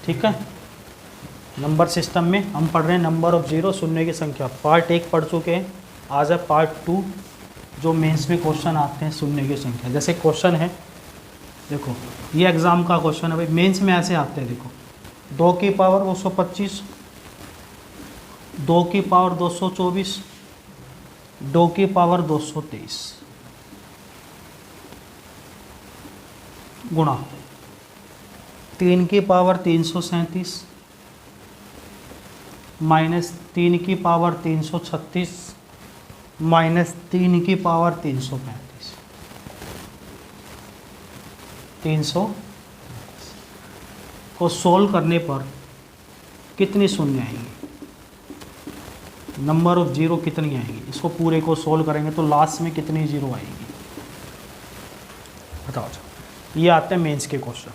ठीक है। Number system में हम पढ़ रहे हैं नंबर ऑफ जीरो, शून्य की संख्या। पार्ट 1 पढ़ चुके हैं, आज है पार्ट 2 जो मेंस में क्वेश्चन आते हैं शून्य की संख्या। जैसे क्वेश्चन है, देखो ये एग्ज़ाम का क्वेश्चन है भाई, मेंस में ऐसे आते हैं। देखो 2 की पावर 225, 2 की पावर 224, 2 की पावर 223 गुणा 3 की पावर 337 माइनस 3 की पावर 336 माइनस 3 की पावर 335 300 को सोल्व करने पर कितनी शून्य आएंगी, नंबर ऑफ जीरो कितनी आएगी। इसको पूरे को सोल्व करेंगे तो लास्ट में कितनी जीरो आएगी, बताओ। ये आते हैं मेंस के क्वेश्चन,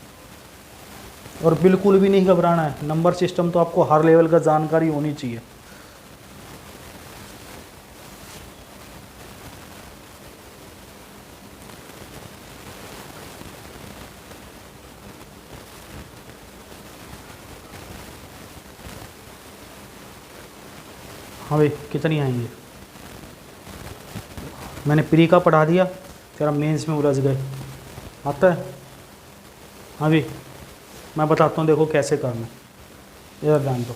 और बिल्कुल भी नहीं घबराना है। नंबर सिस्टम तो आपको हर लेवल का जानकारी होनी चाहिए। हाँ भाई कितनी आएंगे, मैंने प्री का पढ़ा दिया, फिर हम मेंस में उलझ गए। आता है? हाँ भाई मैं बताता हूँ, देखो कैसे करना है, इधर ध्यान दो।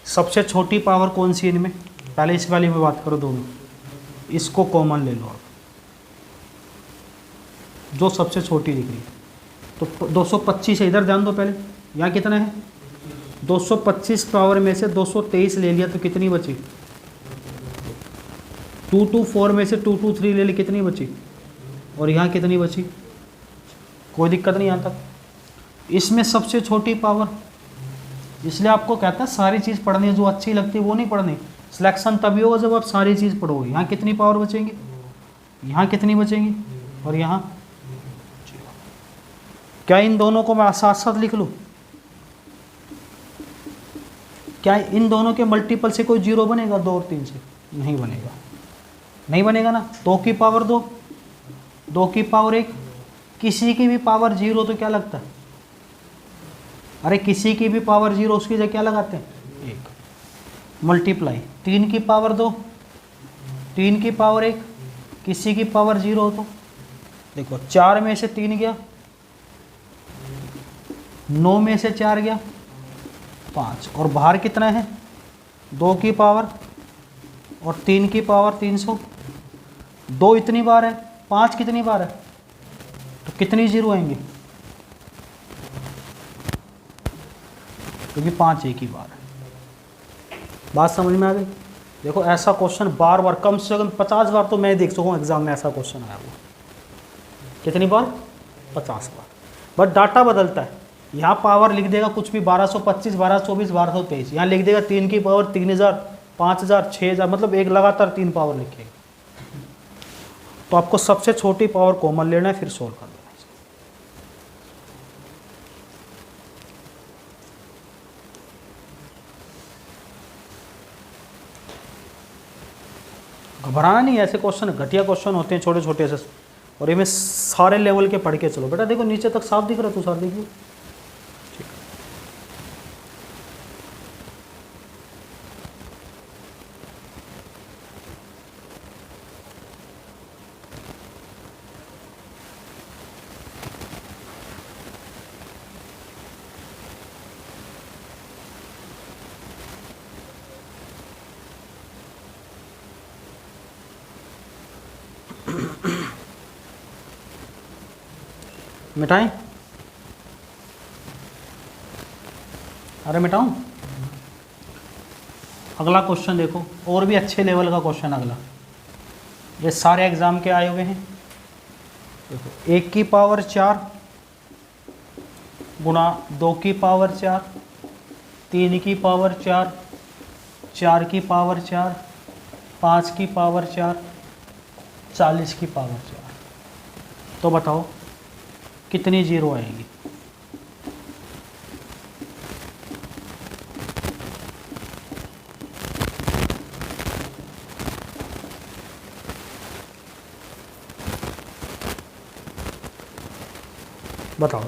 सबसे छोटी पावर कौन सी है इनमें, पहले इस वाली में बात करो दोनों, इसको कॉमन ले लो आप, जो सबसे छोटी दिख रही है। तो 225 है, इधर ध्यान दो पहले, यहाँ कितना है 225 पावर में से 223 ले लिया तो कितनी बची, 224 में से 223 ले ली, कितनी बची, और यहाँ कितनी बची, कोई दिक्कत नहीं यहाँ तक। इसमें सबसे छोटी पावर, इसलिए आपको कहता है सारी चीज़ पढ़नी है, जो अच्छी लगती है वो नहीं पढ़नी। सिलेक्शन तभी होगा जब आप सारी चीज़ पढ़ोगे। यहाँ कितनी पावर बचेंगी, यहाँ कितनी बचेंगी, और यहाँ क्या इन दोनों को मैं साथ साथ लिख लूँ, क्या इन दोनों के मल्टीपल से कोई जीरो बनेगा, 2 और 3 से नहीं बनेगा, नहीं बनेगा ना। 2 की पावर 2, 2 की पावर 1, किसी की भी पावर 0 तो क्या लगता है, अरे किसी की भी पावर 0 उसकी जगह क्या लगाते हैं 1, मल्टीप्लाई 3 की पावर 2, 3 की पावर 1, किसी की पावर 0 हो तो देखो 4 में से 3 गया, 9 में से 4 गया 5, और बाहर कितना है 2 की पावर और 3 की पावर 300, 2 इतनी बार है, 5 कितनी बार है, तो कितनी जीरो आएंगी, क्योंकि 5 एक ही बार है। बात समझ में आ गई। देखो ऐसा क्वेश्चन बार बार, कम से कम 50 बार तो मैं देख सकूँ एग्जाम में ऐसा क्वेश्चन आया हुआ। कितनी बार, 50 बार। बट डाटा बदलता है, यहाँ पावर लिख देगा कुछ भी 1225, 1224, 1223, यहाँ लिख देगा 3 की पावर 3000, 5000, 6000, मतलब एक लगातार 3 पावर लिखेगा। तो आपको सबसे छोटी पावर कॉमन लेना है, फिर सोल्व कर देना है। घबराना नहीं, ऐसे क्वेश्चन घटिया क्वेश्चन होते हैं छोटे छोटे से, और ये में सारे लेवल के पढ़ के चलो। बेटा देखो नीचे तक साफ दिख रहा है, तू साफ देखिए। मिटाएं, अरे मिटाऊं। अगला क्वेश्चन देखो, और भी अच्छे लेवल का क्वेश्चन अगला, ये सारे एग्जाम के आए हुए हैं। देखो 1 की पावर 4 गुणा 2 की पावर 4, 3 की पावर 4, 4 की पावर 4, 5 की पावर 4, 40 की पावर 4। तो बताओ कितनी जीरो आएगी, बताओ।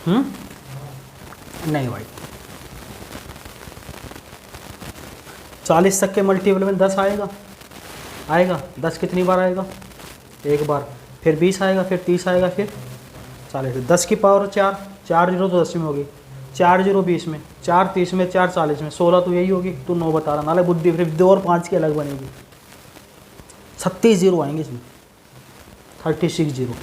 नहीं भाई, 40 तक के मल्टीपल में 10 आएगा, आएगा 10 कितनी बार आएगा? एक बार, फिर 20 आएगा, फिर 30 आएगा, फिर 40। 10 की पावर 4, 4 जीरो तो 10 में होगी, 4 जीरो 20 में, 4 30 में, 4 40 में, 16 तो यही होगी। तू 9 बता रहा, नाले बुद्धि, फिर 2 और 5 की अलग बनेगी। 36 जीरो आएंगे इसमें, 36 जीरो।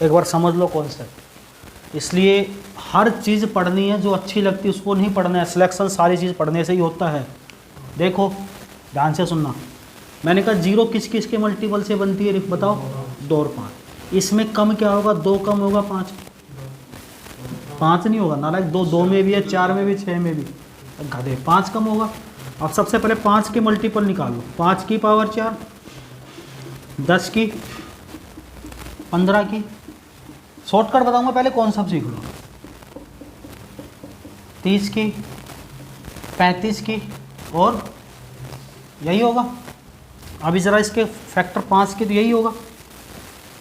एक बार समझ लो कॉन्सेप्ट। इसलिए हर चीज़ पढ़नी है, जो अच्छी लगती है उसको नहीं पढ़ना है। सिलेक्शन सारी चीज़ पढ़ने से ही होता है। देखो ध्यान से सुनना, मैंने कहा जीरो किस किस के मल्टीपल से बनती है बताओ? 2 और 5। इसमें कम क्या होगा? 2 कम होगा 5, 5 नहीं होगा नालायक, 2 में भी है, 4 में भी, 6 में भी, गधे 5 कम होगा। अब सबसे पहले 5 के मल्टीपल निकालो। 5 की पावर 4, 10 की, 15 की। शॉर्टकट बताऊंगा, पहले कौन सा सीख लो। 30 की, 35 की, और यही होगा। अभी ज़रा इसके फैक्टर 5 के, तो यही होगा,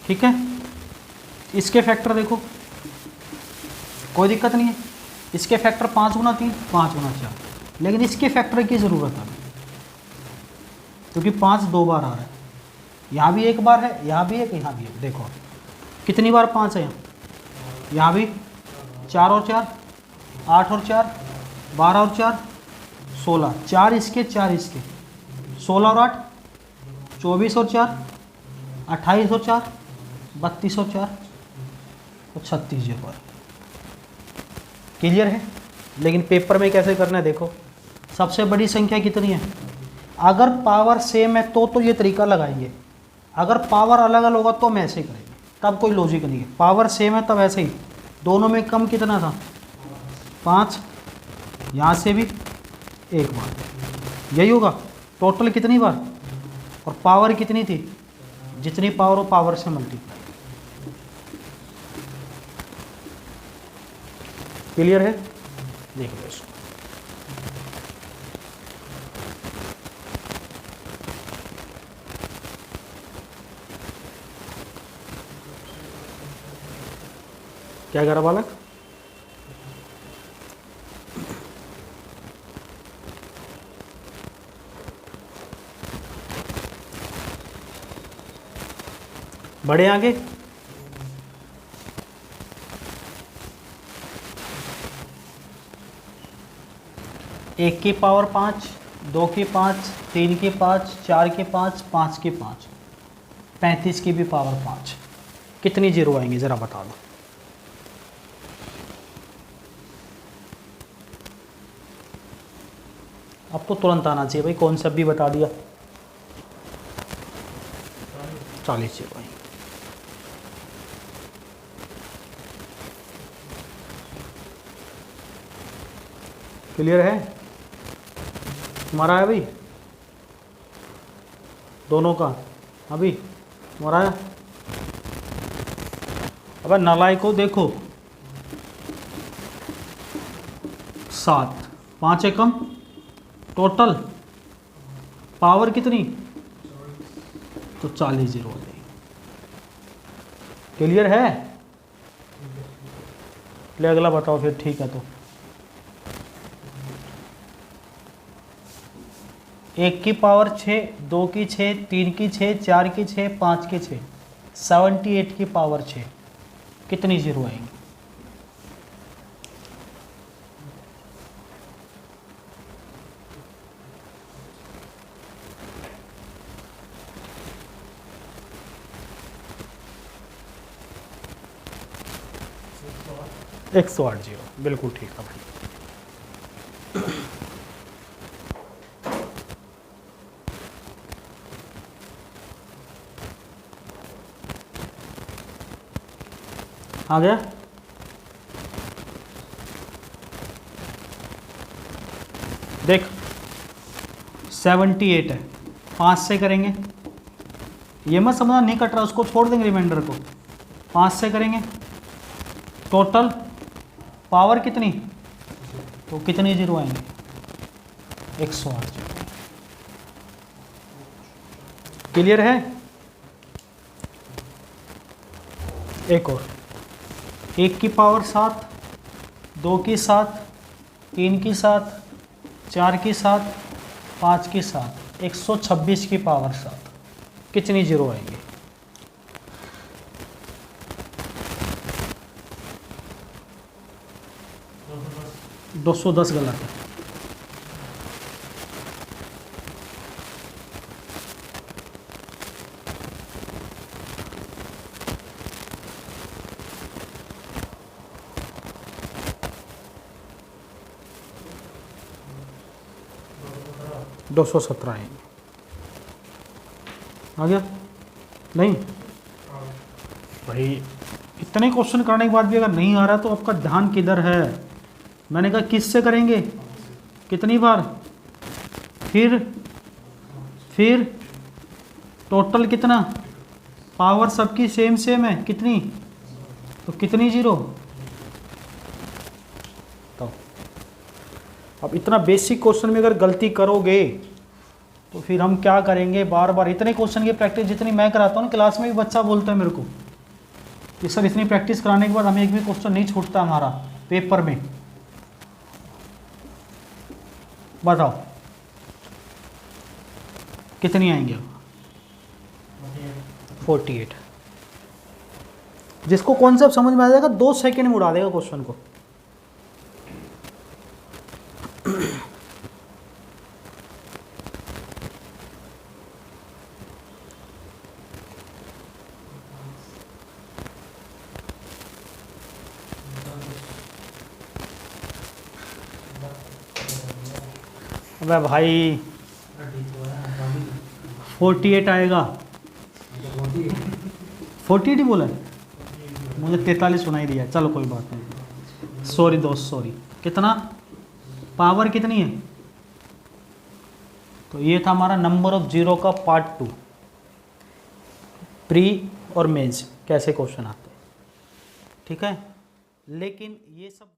ठीक है। इसके फैक्टर देखो, कोई दिक्कत नहीं है। इसके फैक्टर 5 गुना 3, 5 गुना 4, लेकिन इसके फैक्टर की ज़रूरत है क्योंकि 5 2 बार आ रहा है। यहाँ भी एक बार है, यहाँ भी एक, यहाँ भी एक। देखो कितनी बार 5 है यहाँ भी, 4 और 4, 8 और 4, 12 और 4, 16, 4 इसके, 4 इसके, 16 और 8, 24 और 4, 28 और 4, 32 और 4, और 36 जीरो पर। क्लियर है? लेकिन पेपर में कैसे करना है देखो, सबसे बड़ी संख्या कितनी है? अगर पावर सेम है तो ये तरीका लगाएंगे, अगर पावर अलग अलग होगा तो हम ऐसे करेंगे, तब कोई लॉजिक नहीं है। पावर सेम है तब ऐसे ही, दोनों में कम कितना था? 5, यहाँ से भी एक बार, यही होगा। टोटल कितनी बार? और पावर कितनी थी? जितनी पावर हो पावर से मल्टीप्लाई। क्लियर है? देख लो इसको। क्या करा बालक? बढ़े आगे। एक की पावर 5, 2 की 5, 3 की 5, 4 की 5, 5 की 5, 35 की भी पावर 5। कितनी जीरो आएंगे ज़रा बता दो। अब तो तुरंत आना चाहिए भाई, कौन सा भी बता दिया। 40 जीरो आएंगे। क्लियर है? तुम्हारा है अभी दोनों का? अभी तुम्हारा है? अब नालायक को देखो, 7, 5 है कम, टोटल पावर कितनी? तो 40 जीरो हो जाएगी। क्लियर है? ले अगला बताओ फिर, ठीक है। तो 1 की पावर 6, 2 की 6, 3 की 6, 4 की 6, 5 की 6, 78 की पावर 6। कितनी जीरो आएंगी? एक 108 जीरो, बिल्कुल ठीक है भाई। आ गया? देख 78 है, 5 से करेंगे, ये मत समझना नहीं कट रहा, उसको छोड़ देंगे रिमाइंडर को। 5 से करेंगे, टोटल पावर कितनी? तो कितनी जीरो आएंगे? 108 जीरो। क्लियर है? एक और, 1 की पावर 7, 2 की 7, 3 की 7, 4 की 7, 5 की 7, 126 की पावर 7। कितनी जीरो आएंगे? 210 गलत है। दो 217 आएंगे। आ गया? नहीं भाई, इतने क्वेश्चन करने के बाद भी अगर नहीं आ रहा तो आपका ध्यान किधर है? मैंने कहा किससे करेंगे, कितनी बार, फिर टोटल कितना, पावर सबकी सेम सेम है कितनी, तो कितनी जीरो। तो अब इतना बेसिक क्वेश्चन में अगर गलती करोगे तो फिर हम क्या करेंगे? बार बार इतने क्वेश्चन की प्रैक्टिस जितनी मैं कराता हूँ ना, क्लास में भी बच्चा बोलता है मेरे को कि सर इतनी प्रैक्टिस कराने के बाद हमें एक भी क्वेश्चन नहीं छूटता हमारा पेपर में। बताओ कितनी आएंगे अब? 48। जिसको कॉन्सेप्ट समझ में आ जाएगा 2 सेकंड में उड़ा देगा क्वेश्चन को। अबे भाई 48 आएगा। 48 ही बोला है, मुझे 43 सुनाई दिया। चलो कोई बात नहीं, सॉरी दोस्त सॉरी। कितना पावर कितनी है? तो ये था हमारा नंबर ऑफ जीरो का पार्ट 2, प्री और मेंस कैसे क्वेश्चन आते हैं। ठीक है, लेकिन ये सब